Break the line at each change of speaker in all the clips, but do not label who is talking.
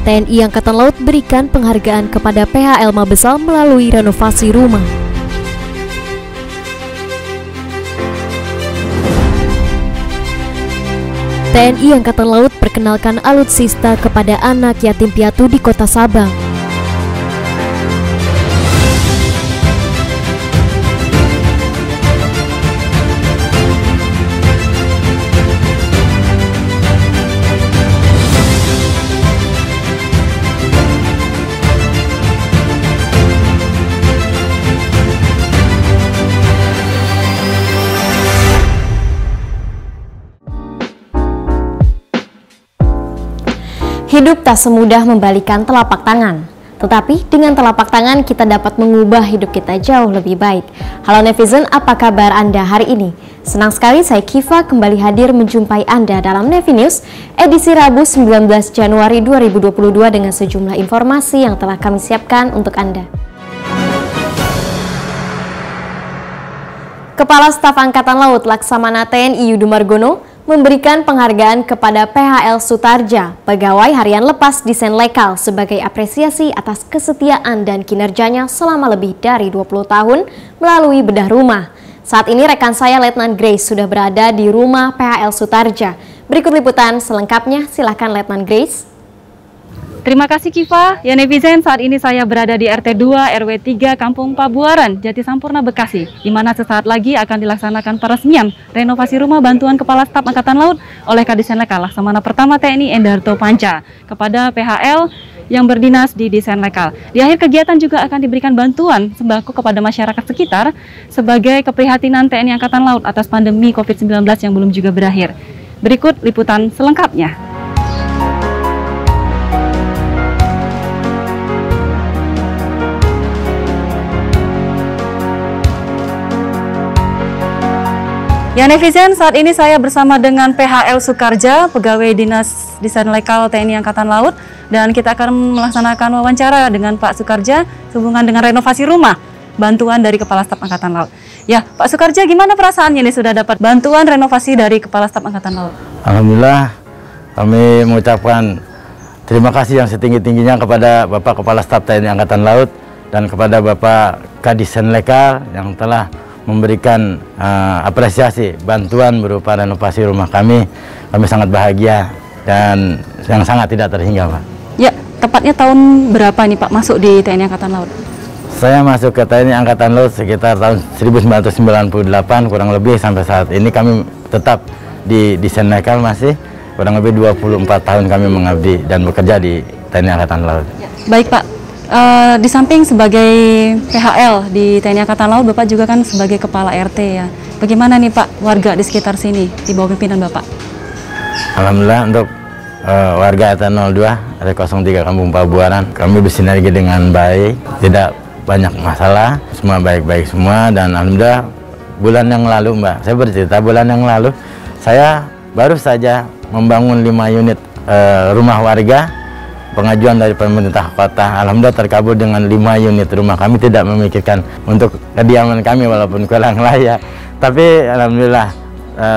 TNI Angkatan Laut berikan penghargaan kepada PHL Mabesal melalui renovasi rumah. TNI Angkatan Laut perkenalkan alutsista kepada anak yatim piatu di Kota Sabang.
Hidup tak semudah membalikan telapak tangan, tetapi dengan telapak tangan kita dapat mengubah hidup kita jauh lebih baik. Halo netizen, apa kabar Anda hari ini? Senang sekali saya Kiva kembali hadir menjumpai Anda dalam Nevi News edisi Rabu 19 Januari 2022 dengan sejumlah informasi yang telah kami siapkan untuk Anda. Kepala Staf Angkatan Laut Laksamana TNI Yudo Margono memberikan penghargaan kepada PHL Sutarja, pegawai harian lepas di Senlekal sebagai apresiasi atas kesetiaan dan kinerjanya selama lebih dari 20 tahun melalui bedah rumah. Saat ini rekan saya Letnan Grace sudah berada di rumah PHL Sutarja. Berikut liputan selengkapnya, silakan Letnan Grace.
Terima kasih Kiva. Ya netizen, saat ini saya berada di RT 2 RW 3 Kampung Pabuaran, Jati Sampurna, Bekasi, di mana sesaat lagi akan dilaksanakan peresmian renovasi rumah bantuan Kepala Staf Angkatan Laut oleh Kadisenlekal Laksamana Pertama TNI Endarto Panca kepada PHL yang berdinas di Disenlekal. Di akhir kegiatan juga akan diberikan bantuan sembako kepada masyarakat sekitar sebagai keprihatinan TNI Angkatan Laut atas pandemi COVID-19 yang belum juga berakhir. Berikut liputan selengkapnya. Ya netizen, saat ini saya bersama dengan PHL Sukarja, pegawai dinas Disenlekal TNI Angkatan Laut, dan kita akan melaksanakan wawancara dengan Pak Sukarja sehubungan dengan renovasi rumah bantuan dari Kepala Staf Angkatan Laut. Ya, Pak Sukarja, gimana perasaannya nih sudah dapat bantuan renovasi dari Kepala Staf Angkatan Laut?
Alhamdulillah, kami mengucapkan terima kasih yang setinggi-tingginya kepada Bapak Kepala Staf TNI Angkatan Laut dan kepada Bapak Kadisenlekal yang telah memberikan apresiasi bantuan berupa renovasi rumah kami. Kami sangat bahagia dan yang sangat tidak terhingga, Pak.
Ya, tepatnya tahun berapa nih Pak masuk di TNI Angkatan Laut?
Saya masuk ke TNI Angkatan Laut sekitar tahun 1998 kurang lebih, sampai saat ini kami tetap di Disenlekal, masih kurang lebih 24 tahun kami mengabdi dan bekerja di TNI Angkatan Laut.
Ya. Baik Pak. Di samping sebagai PHL di TNI Angkatan Laut, Bapak juga kan sebagai Kepala RT ya. Bagaimana nih Pak warga di sekitar sini di bawah pimpinan Bapak?
Alhamdulillah untuk warga RT 02 RT 03 Kampung Pabuaran, kami bersinergi dengan baik, tidak banyak masalah, semua baik-baik semua. Dan alhamdulillah bulan yang lalu, Mbak, saya bercerita bulan yang lalu saya baru saja membangun 5 unit rumah warga, pengajuan dari pemerintah kota. Alhamdulillah terkabul dengan 5 unit rumah. Kami tidak memikirkan untuk kediaman kami walaupun kurang layak, tapi alhamdulillah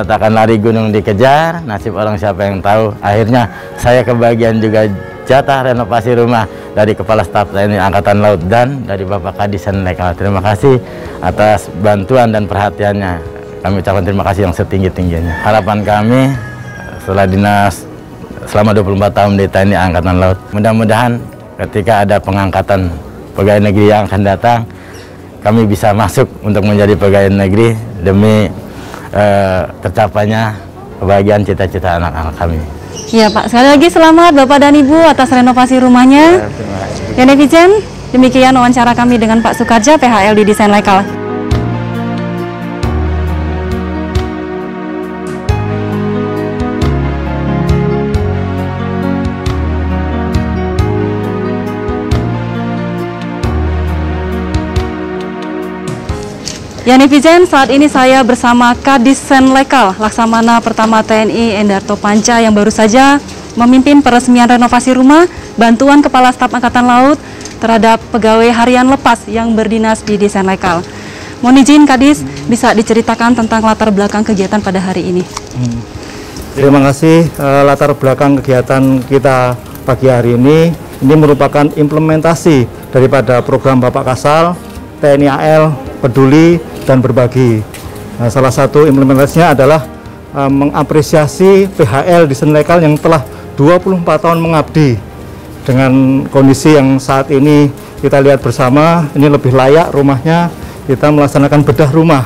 takkan lari gunung dikejar, nasib orang siapa yang tahu. Akhirnya saya kebagian juga jatah renovasi rumah dari Kepala Staf TNI Angkatan Laut dan dari Bapak Kadisenlekal. Terima kasih atas bantuan dan perhatiannya. Kami ucapkan terima kasih yang setinggi-tingginya. Harapan kami setelah dinas selama 24 tahun di TNI Angkatan Laut, mudah-mudahan ketika ada pengangkatan pegawai negeri yang akan datang, kami bisa masuk untuk menjadi pegawai negeri demi tercapainya kebahagiaan cita-cita anak-anak kami.
Iya Pak, sekali lagi selamat Bapak dan Ibu atas renovasi rumahnya. Ya netizen, demikian wawancara kami dengan Pak Sukarja, PHL di Disenlekal. Ya netizen, saat ini saya bersama Kadisenlekal Laksamana Pertama TNI Endarto Panca yang baru saja memimpin peresmian renovasi rumah bantuan Kepala Staf Angkatan Laut terhadap pegawai harian lepas yang berdinas di Disenlekal. Mohon izin Kadis, bisa diceritakan tentang latar belakang kegiatan pada hari ini?
Terima kasih. Latar belakang kegiatan kita pagi hari ini merupakan implementasi daripada program Bapak Kasal, TNI AL, Peduli, dan Berbagi. Nah, salah satu implementasinya adalah mengapresiasi PHL di Senlekal yang telah 24 tahun mengabdi. Dengan kondisi yang saat ini kita lihat bersama, ini lebih layak rumahnya, kita melaksanakan bedah rumah.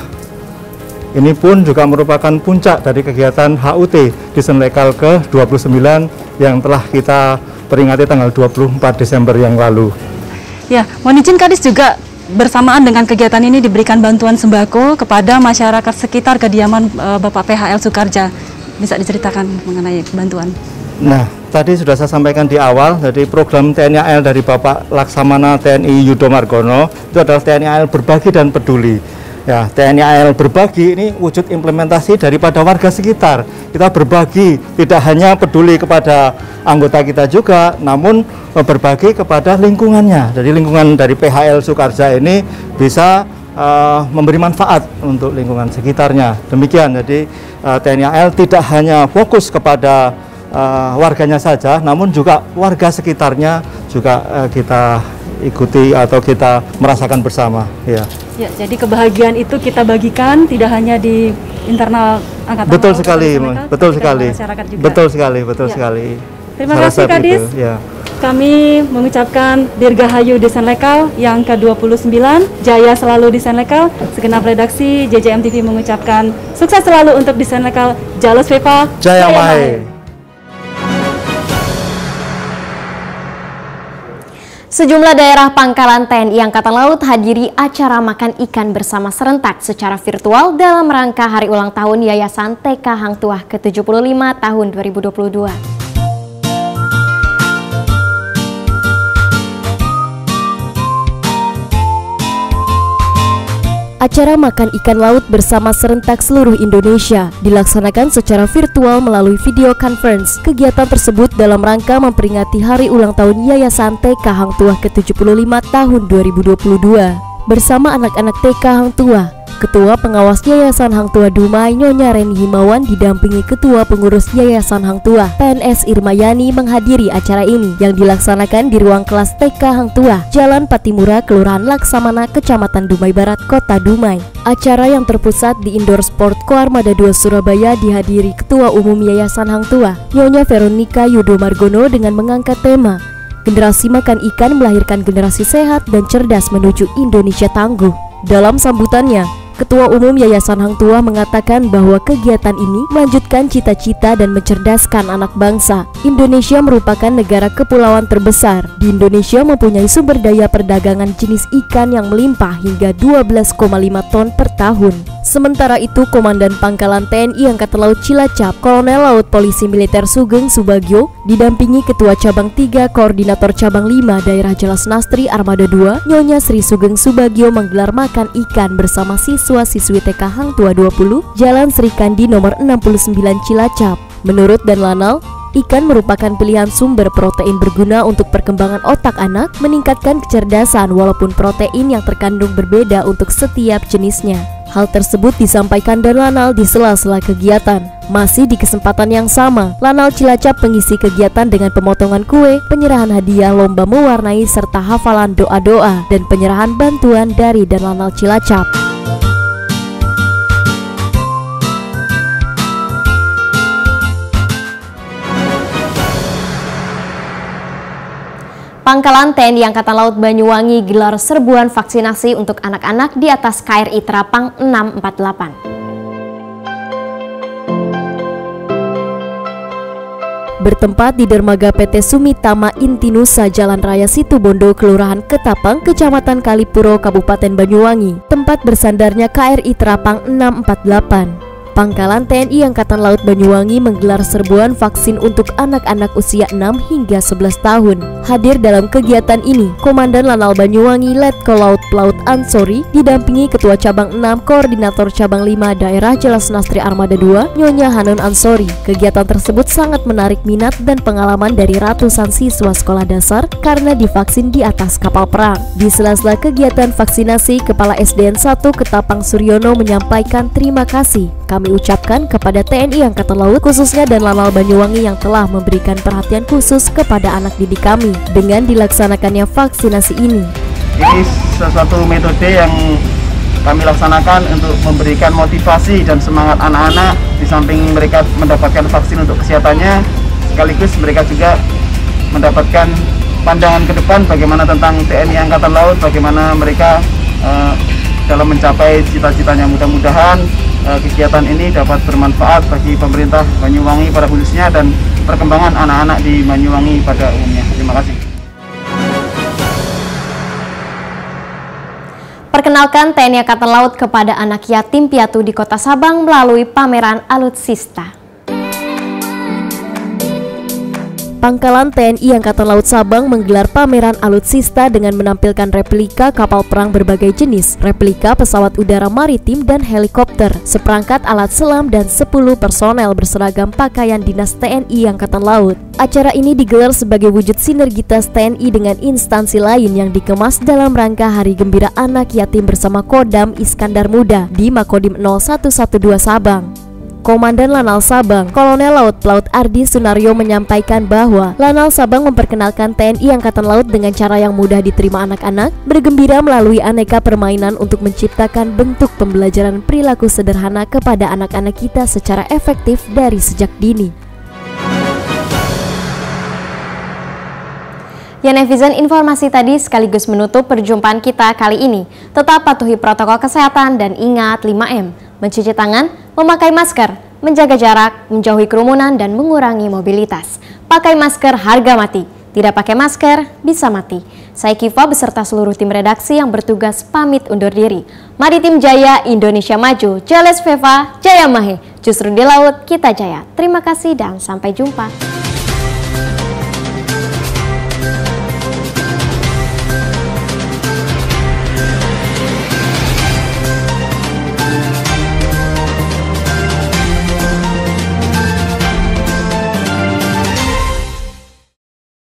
Ini pun juga merupakan puncak dari kegiatan HUT di Senlekal ke-29 yang telah kita peringati tanggal 24 Desember yang lalu.
Ya, mohon izin Kadis juga bersamaan dengan kegiatan ini diberikan bantuan sembako kepada masyarakat sekitar kediaman Bapak PHL Soekarja. Bisa diceritakan mengenai bantuan?
Nah, tadi sudah saya sampaikan di awal, jadi program TNI AL dari Bapak Laksamana TNI Yudo Margono itu adalah TNI AL Berbagi dan Peduli. Ya, TNI AL Berbagi ini wujud implementasi daripada warga sekitar. Kita berbagi, tidak hanya peduli kepada anggota kita juga, namun berbagi kepada lingkungannya. Jadi lingkungan dari PHL Soekarja ini bisa memberi manfaat untuk lingkungan sekitarnya. Demikian, jadi TNI AL tidak hanya fokus kepada warganya saja, namun juga warga sekitarnya juga kita ikuti atau kita merasakan bersama. Ya.
Ya, jadi kebahagiaan itu kita bagikan tidak hanya di internal angkatan.
Betul sekali, betul sekali, betul sekali, betul
ya.
sekali.
Terima kasih Kadis.
Ya.
Kami mengucapkan Dirgahayu di Senlekal yang ke-29, Jaya selalu di Senlekal. Segenap redaksi JJM TV mengucapkan sukses selalu untuk di Senlekal. Jalus Vepa,
Jaya Mahe.
Sejumlah daerah pangkalan TNI Angkatan Laut hadiri acara makan ikan bersama serentak secara virtual dalam rangka Hari Ulang Tahun Yayasan TK Hang Tuah ke-75 tahun 2022.
Acara makan ikan laut bersama serentak seluruh Indonesia dilaksanakan secara virtual melalui video conference. Kegiatan tersebut dalam rangka memperingati Hari Ulang Tahun Yayasan TK Hang Tuah ke-75 tahun 2022. Bersama anak-anak TK Hang Tuah, Ketua Pengawas Yayasan Hang Tuah Dumai Nyonya Reni Himawan didampingi Ketua Pengurus Yayasan Hang Tuah PNS Irmayani menghadiri acara ini yang dilaksanakan di ruang kelas TK Hang Tuah, Jalan Patimura, Kelurahan Laksamana, Kecamatan Dumai Barat, Kota Dumai. Acara yang terpusat di Indoor Sport Koarmada 2 Surabaya dihadiri Ketua Umum Yayasan Hang Tuah Nyonya Veronica Yudo Margono dengan mengangkat tema Generasi Makan Ikan Melahirkan Generasi Sehat dan Cerdas Menuju Indonesia Tangguh. Dalam sambutannya, Ketua Umum Yayasan Hang Tuah mengatakan bahwa kegiatan ini melanjutkan cita-cita dan mencerdaskan anak bangsa. Indonesia merupakan negara kepulauan terbesar. Di Indonesia mempunyai sumber daya perdagangan jenis ikan yang melimpah hingga 12,5 ton per tahun. Sementara itu, Komandan Pangkalan TNI Angkatan Laut Cilacap, Kolonel Laut Polisi Militer Sugeng Subagio, didampingi Ketua Cabang 3 Koordinator Cabang 5 Daerah Jelas Nastri Armada 2, Nyonya Sri Sugeng Subagio menggelar makan ikan bersama siswa-siswi TK Hang Tuah 20, Jalan Sri Kandi nomor 69 Cilacap. Menurut Dan Lanal, ikan merupakan pilihan sumber protein berguna untuk perkembangan otak anak, meningkatkan kecerdasan walaupun protein yang terkandung berbeda untuk setiap jenisnya. Hal tersebut disampaikan Dan Lanal di sela-sela kegiatan. Masih di kesempatan yang sama, Lanal Cilacap mengisi kegiatan dengan pemotongan kue, penyerahan hadiah lomba mewarnai serta hafalan doa-doa dan penyerahan bantuan dari Dan Lanal Cilacap.
Pangkalan TNI Angkatan Laut Banyuwangi gelar serbuan vaksinasi untuk anak-anak di atas KRI Terapang 648.
Bertempat di dermaga PT Sumitama Intinusa Jalan Raya Situbondo, Kelurahan Ketapang, Kecamatan Kalipuro, Kabupaten Banyuwangi, tempat bersandarnya KRI Terapang 648. Pangkalan TNI Angkatan Laut Banyuwangi menggelar serbuan vaksin untuk anak-anak usia 6 hingga 11 tahun. Hadir dalam kegiatan ini, Komandan Lanal Banyuwangi Letkol Laut Pelaut Ansori didampingi Ketua Cabang 6 Koordinator Cabang 5 Daerah Jelas Nastri Armada 2, Nyonya Hanun Ansori. Kegiatan tersebut sangat menarik minat dan pengalaman dari ratusan siswa sekolah dasar karena divaksin di atas kapal perang. Di sela-sela kegiatan vaksinasi, Kepala SDN 1 Ketapang Suryono menyampaikan terima kasih kami ucapkan kepada TNI Angkatan Laut khususnya dan Lanal Banyuwangi yang telah memberikan perhatian khusus kepada anak didik kami dengan dilaksanakannya vaksinasi ini.
Ini sesuatu metode yang kami laksanakan untuk memberikan motivasi dan semangat anak-anak. Di samping mereka mendapatkan vaksin untuk kesehatannya, sekaligus mereka juga mendapatkan pandangan ke depan bagaimana tentang TNI Angkatan Laut, bagaimana mereka dalam mencapai cita-citanya. Mudah-mudahan kegiatan ini dapat bermanfaat bagi pemerintah Banyuwangi pada khususnya dan perkembangan anak-anak di Banyuwangi pada umumnya. Terima kasih.
Perkenalkan TNI Angkatan Laut kepada anak yatim piatu di Kota Sabang melalui pameran Alutsista.
Pangkalan TNI Angkatan Laut Sabang menggelar pameran Alutsista dengan menampilkan replika kapal perang berbagai jenis, replika pesawat udara maritim dan helikopter, seperangkat alat selam dan 10 personel berseragam pakaian dinas TNI Angkatan Laut. Acara ini digelar sebagai wujud sinergitas TNI dengan instansi lain yang dikemas dalam rangka Hari Gembira Anak Yatim bersama Kodam Iskandar Muda di Makodim 0112 Sabang. Komandan Lanal Sabang, Kolonel Laut Pelaut Ardi Sunaryo menyampaikan bahwa Lanal Sabang memperkenalkan TNI Angkatan Laut dengan cara yang mudah diterima anak-anak, bergembira melalui aneka permainan untuk menciptakan bentuk pembelajaran perilaku sederhana kepada anak-anak kita secara efektif dari sejak dini.
Ya netizen, informasi tadi sekaligus menutup perjumpaan kita kali ini. Tetap patuhi protokol kesehatan dan ingat 5M. Mencuci tangan, memakai masker, menjaga jarak, menjauhi kerumunan, dan mengurangi mobilitas. Pakai masker harga mati. Tidak pakai masker bisa mati. Saya Kiva beserta seluruh tim redaksi yang bertugas pamit undur diri. Mari tim Jaya, Indonesia Maju, Jales Veva, Jaya Mahe. Justru di laut kita jaya. Terima kasih dan sampai jumpa.